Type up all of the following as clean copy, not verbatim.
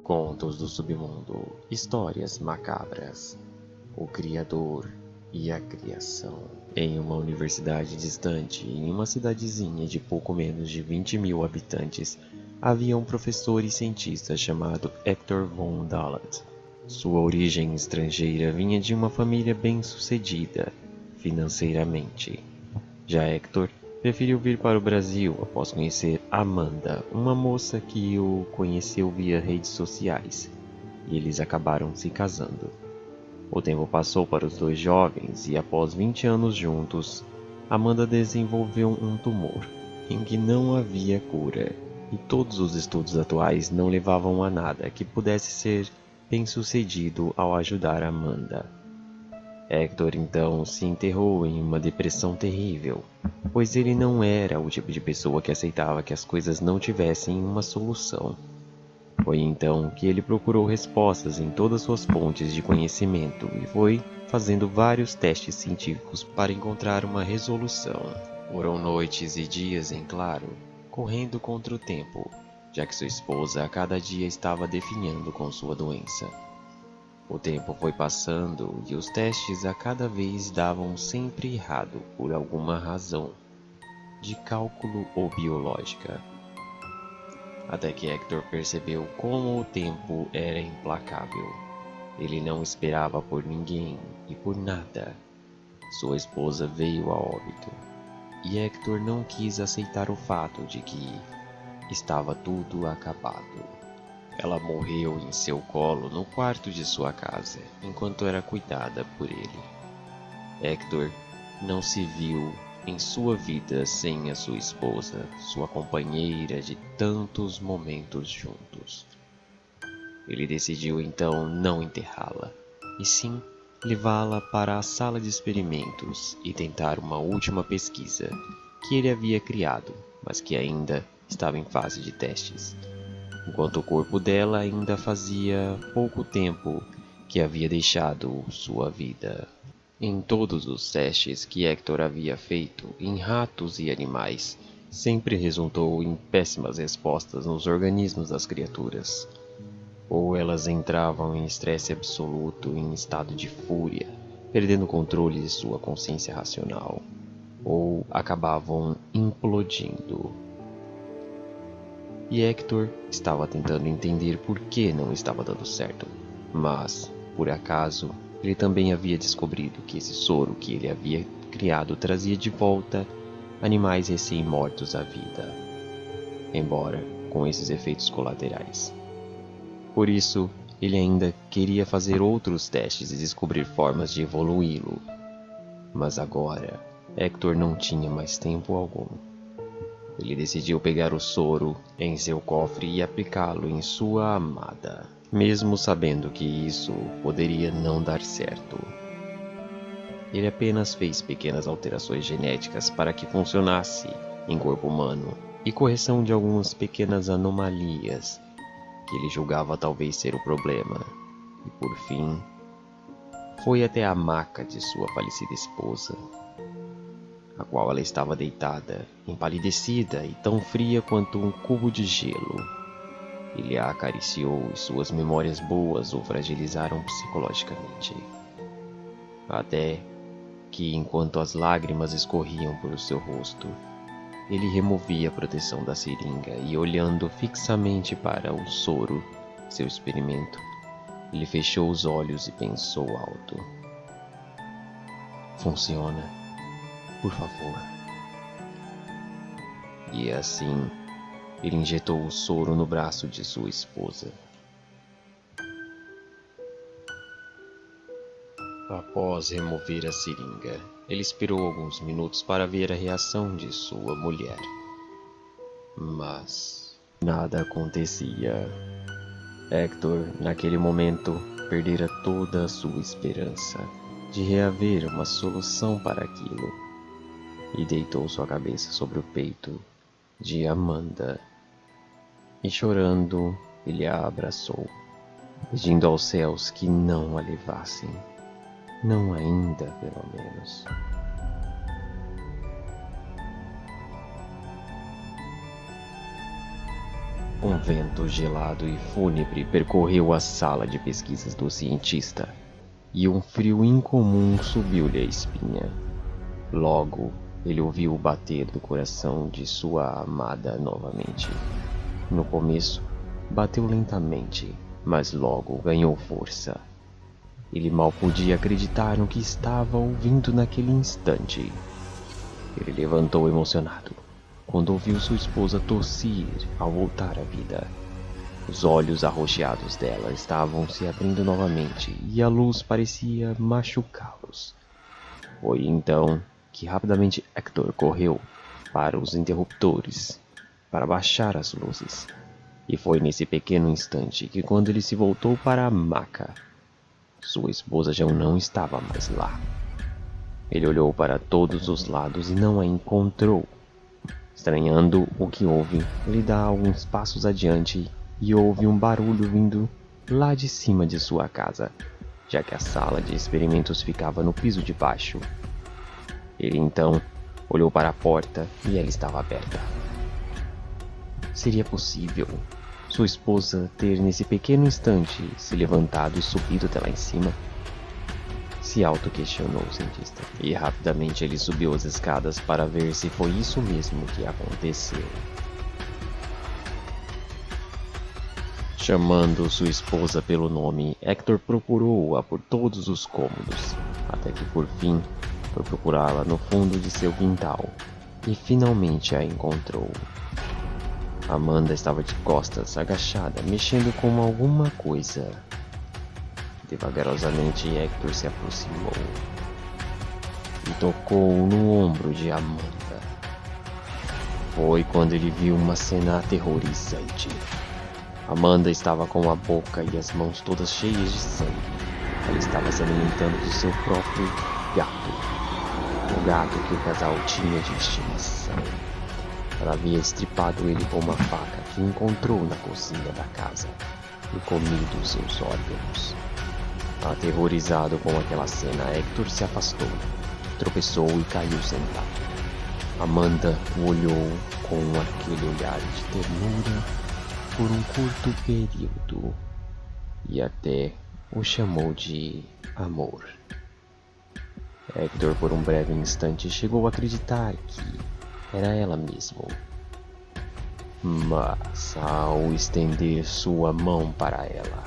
Contos do Submundo, histórias macabras, o Criador e a Criação. Em uma universidade distante, em uma cidadezinha de pouco menos de 20.000 habitantes, havia um professor e cientista chamado Hector von Dallat. Sua origem estrangeira vinha de uma família bem-sucedida financeiramente. Já Hector preferiu vir para o Brasil após conhecer Amanda, uma moça que o conheceu via redes sociais, e eles acabaram se casando. O tempo passou para os dois jovens e, após 20 anos juntos, Amanda desenvolveu um tumor, em que não havia cura, e todos os estudos atuais não levavam a nada que pudesse ser bem-sucedido ao ajudar Amanda. Hector então se enterrou em uma depressão terrível, pois ele não era o tipo de pessoa que aceitava que as coisas não tivessem uma solução. Foi então que ele procurou respostas em todas suas fontes de conhecimento e foi fazendo vários testes científicos para encontrar uma resolução. Foram noites e dias em claro, correndo contra o tempo, já que sua esposa a cada dia estava definhando com sua doença. O tempo foi passando e os testes a cada vez davam sempre errado por alguma razão, de cálculo ou biológica. Até que Hector percebeu como o tempo era implacável. Ele não esperava por ninguém e por nada. Sua esposa veio a óbito, e Hector não quis aceitar o fato de que estava tudo acabado. Ela morreu em seu colo no quarto de sua casa, enquanto era cuidada por ele. Hector não se viu em sua vida sem a sua esposa, sua companheira de tantos momentos juntos. Ele decidiu então não enterrá-la, e sim levá-la para a sala de experimentos e tentar uma última pesquisa que ele havia criado, mas que ainda estava em fase de testes. Enquanto o corpo dela ainda fazia pouco tempo que havia deixado sua vida. Em todos os testes que Hector havia feito em ratos e animais, sempre resultou em péssimas respostas nos organismos das criaturas. Ou elas entravam em estresse absoluto, em estado de fúria, perdendo o controle de sua consciência racional, ou acabavam implodindo. E Hector estava tentando entender por que não estava dando certo, mas, por acaso, ele também havia descobrido que esse soro que ele havia criado trazia de volta animais recém-mortos à vida, embora com esses efeitos colaterais. Por isso, ele ainda queria fazer outros testes e descobrir formas de evoluí-lo. Mas agora, Hector não tinha mais tempo algum. Ele decidiu pegar o soro em seu cofre e aplicá-lo em sua amada, mesmo sabendo que isso poderia não dar certo. Ele apenas fez pequenas alterações genéticas para que funcionasse em corpo humano e correção de algumas pequenas anomalias que ele julgava talvez ser o problema. E por fim, foi até a maca de sua falecida esposa, a qual ela estava deitada, empalidecida e tão fria quanto um cubo de gelo. Ele a acariciou e suas memórias boas o fragilizaram psicologicamente. Até que, enquanto as lágrimas escorriam por seu rosto, ele removia a proteção da seringa e, olhando fixamente para o soro, seu experimento, ele fechou os olhos e pensou alto. Funciona. Por favor. E assim, ele injetou o soro no braço de sua esposa. Após remover a seringa, ele esperou alguns minutos para ver a reação de sua mulher. Mas nada acontecia. Hector, naquele momento, perdera toda a sua esperança de reaver uma solução para aquilo. E deitou sua cabeça sobre o peito de Amanda. E chorando, ele a abraçou, pedindo aos céus que não a levassem. Não ainda, pelo menos. Um vento gelado e fúnebre percorreu a sala de pesquisas do cientista, e um frio incomum subiu-lhe a espinha. Logo, ele ouviu o bater do coração de sua amada novamente. No começo, bateu lentamente, mas logo ganhou força. Ele mal podia acreditar no que estava ouvindo naquele instante. Ele levantou emocionado, quando ouviu sua esposa tossir ao voltar à vida. Os olhos arroxeados dela estavam se abrindo novamente e a luz parecia machucá-los. Foi então que rapidamente Hector correu para os interruptores para baixar as luzes. E foi nesse pequeno instante que, quando ele se voltou para a maca, sua esposa já não estava mais lá. Ele olhou para todos os lados e não a encontrou. Estranhando o que houve, ele dá alguns passos adiante e ouve um barulho vindo lá de cima de sua casa, já que a sala de experimentos ficava no piso de baixo. Ele então olhou para a porta e ela estava aberta. Seria possível sua esposa ter nesse pequeno instante se levantado e subido até lá em cima? Se auto-questionou o cientista, e rapidamente ele subiu as escadas para ver se foi isso mesmo que aconteceu. Chamando sua esposa pelo nome, Hector procurou-a por todos os cômodos, até que por fim foi procurá-la no fundo de seu quintal, e finalmente a encontrou. Amanda estava de costas, agachada, mexendo com alguma coisa. Devagarosamente, Hector se aproximou e tocou no ombro de Amanda. Foi quando ele viu uma cena aterrorizante. Amanda estava com a boca e as mãos todas cheias de sangue. Ela estava se alimentando do seu próprio gato, o gato que o casal tinha de estimação. Ela havia estripado ele com uma faca que encontrou na cozinha da casa e comido seus órgãos. Aterrorizado com aquela cena, Hector se afastou, tropeçou e caiu sentado. Amanda o olhou com aquele olhar de ternura por um curto período e até o chamou de amor. Hector, por um breve instante, chegou a acreditar que era ela mesma. Mas, ao estender sua mão para ela,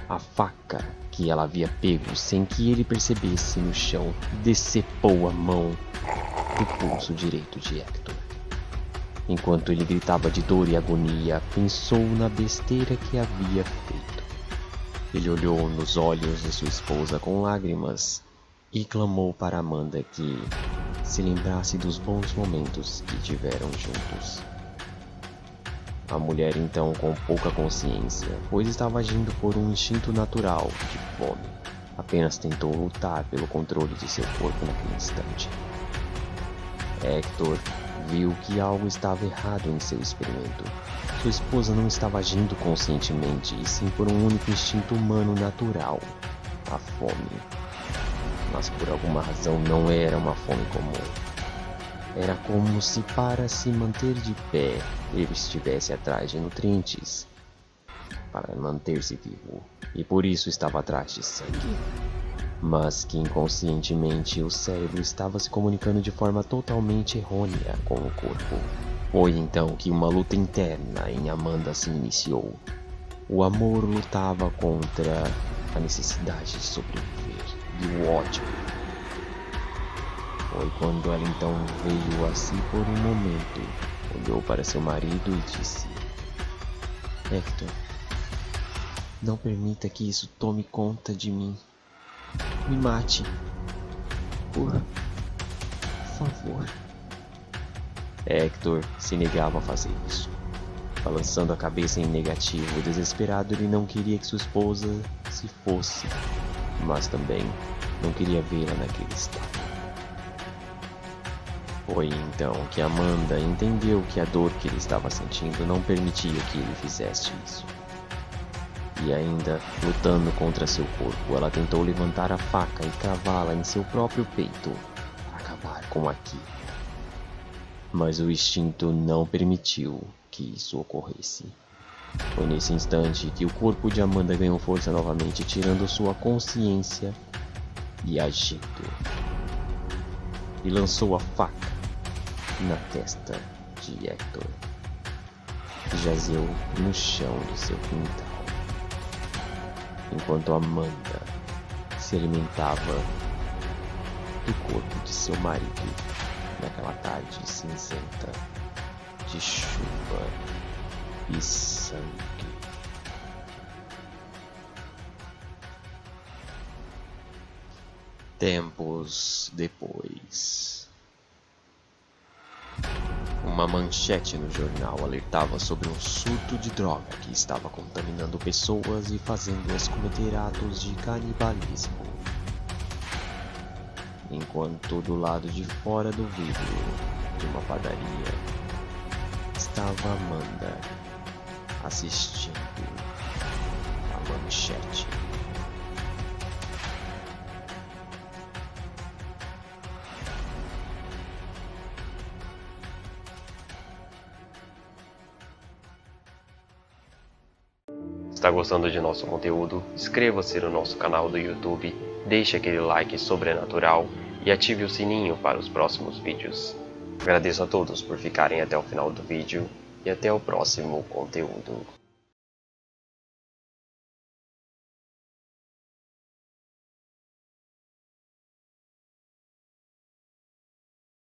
a faca que ela havia pego sem que ele percebesse no chão decepou a mão do pulso direito de Hector. Enquanto ele gritava de dor e agonia, pensou na besteira que havia feito. Ele olhou nos olhos de sua esposa com lágrimas e clamou para Amanda que se lembrasse dos bons momentos que tiveram juntos. A mulher, então, com pouca consciência, pois estava agindo por um instinto natural de fome, apenas tentou lutar pelo controle de seu corpo naquele instante. Hector viu que algo estava errado em seu experimento. Sua esposa não estava agindo conscientemente, e sim por um único instinto humano natural, a fome. Mas por alguma razão não era uma fome comum. Era como se, para se manter de pé, ele estivesse atrás de nutrientes para manter-se vivo, e por isso estava atrás de sangue. Mas que inconscientemente o cérebro estava se comunicando de forma totalmente errônea com o corpo. Foi então que uma luta interna em Amanda se iniciou. O amor lutava contra a necessidade de sobreviver e o ódio. Foi quando ela então veio a si por um momento, olhou para seu marido e disse: Hector, não permita que isso tome conta de mim. Me mate. Por favor. Hector se negava a fazer isso, balançando a cabeça em negativo. Desesperado, ele não queria que sua esposa se fosse, mas também não queria vê-la naquele estado. Foi então que Amanda entendeu que a dor que ele estava sentindo não permitia que ele fizesse isso. E ainda, lutando contra seu corpo, ela tentou levantar a faca e cravá-la em seu próprio peito, para acabar com aquilo. Mas o instinto não permitiu que isso ocorresse. Foi nesse instante que o corpo de Amanda ganhou força novamente, tirando sua consciência e agindo. E lançou a faca na testa de Hector, que jazeu no chão de seu quintal, enquanto Amanda se alimentava do corpo de seu marido naquela tarde cinzenta de chuva e sangue. Tempos depois, uma manchete no jornal alertava sobre um surto de droga que estava contaminando pessoas e fazendo-as cometer atos de canibalismo. Enquanto do lado de fora do vidro de uma padaria estava Amanda assistindo a manchete. Está gostando de nosso conteúdo? Inscreva-se no nosso canal do YouTube, deixe aquele like sobrenatural e ative o sininho para os próximos vídeos. Agradeço a todos por ficarem até o final do vídeo e até o próximo conteúdo.